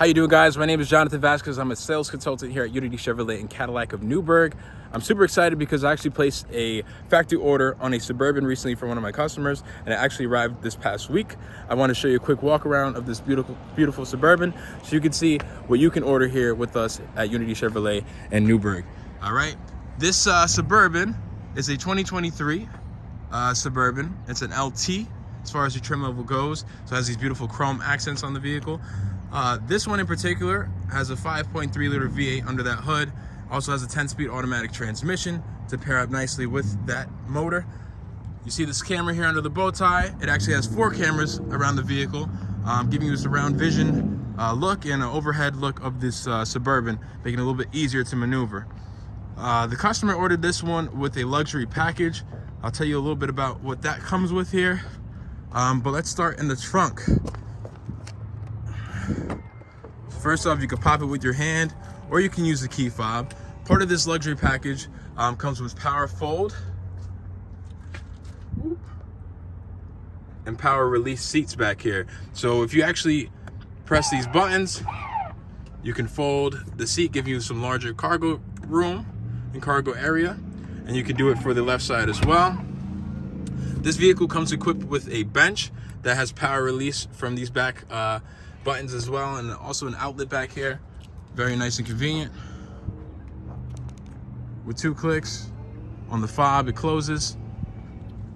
How you doing, guys? My name is Jonathan Vasquez. I'm a sales consultant here at Unity Chevrolet and Cadillac of Newburgh. I'm super excited because I actually placed a factory order on a Suburban recently for one of my customers, and it actually arrived this past week. I want to show you a quick walk around of this beautiful Suburban so you can see what you can order here with us at Unity Chevrolet and Newburgh. All right, this Suburban is a 2023 Suburban. It's an LT as far as the trim level goes, so it has these beautiful chrome accents on the vehicle. This one in particular has a 5.3 liter V8 under that hood. Also has a 10-speed automatic transmission to pair up nicely with that motor. You see this camera here under the bow tie. It actually has 4 cameras around the vehicle, giving you a surround vision look and an overhead look of this Suburban, making it a little bit easier to maneuver. The customer ordered this one with a luxury package. I'll tell you a little bit about what that comes with here. But let's start in the trunk. First off, you can pop it with your hand, or you can use the key fob. Part of this luxury package comes with power fold and power release seats back here. So if you actually press these buttons, you can fold the seat, give you some larger cargo room and cargo area, and you can do it for the left side as well. This vehicle comes equipped with a bench that has power release from these back buttons as well, and also an outlet back here. Very nice and convenient. With 2 clicks on the fob, it closes.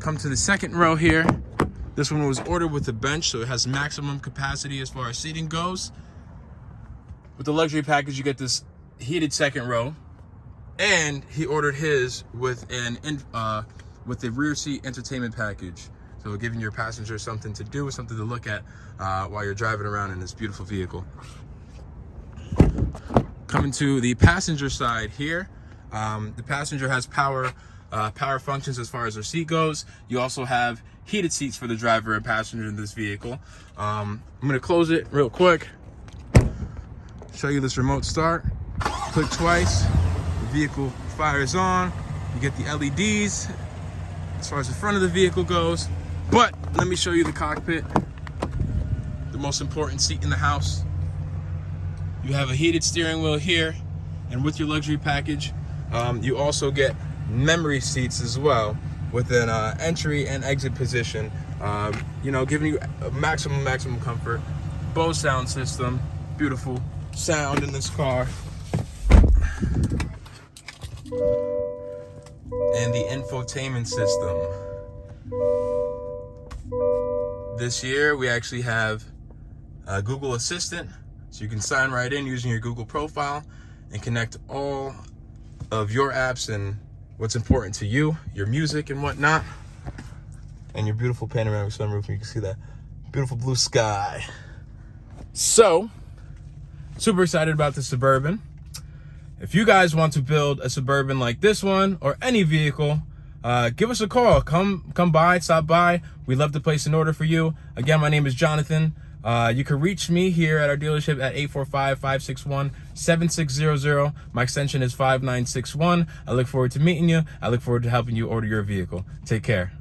Come to the second row here. This one was ordered with a bench, so it has maximum capacity as far as seating goes. With the luxury package, you get this heated second row, and he ordered his with with the rear seat entertainment package. So giving your passengers something to do, something to look at while you're driving around in this beautiful vehicle. Coming to the passenger side here, the passenger has power functions as far as their seat goes. You also have heated seats for the driver and passenger in this vehicle. I'm gonna close it real quick, show you this remote start. Click twice, the vehicle fires on. You get the LEDs as far as the front of the vehicle goes. But let me show you the cockpit, the most important seat in the house. You have a heated steering wheel here, and with your luxury package, you also get memory seats as well with an entry and exit position, giving you a maximum comfort. Bose sound system, beautiful sound in this car. And the infotainment system. This year we actually have a Google Assistant, so you can sign right in using your Google profile and connect all of your apps and what's important to you, your music and whatnot, and your beautiful panoramic sunroof. You can see that beautiful blue sky. So, super excited about the Suburban. If you guys want to build a Suburban like this one or any vehicle, give us a call. Come by, stop by. We'd love to place an order for you. Again, my name is Jonathan. You can reach me here at our dealership at 845-561-7600. My extension is 5961. I look forward to meeting you. I look forward to helping you order your vehicle. Take care.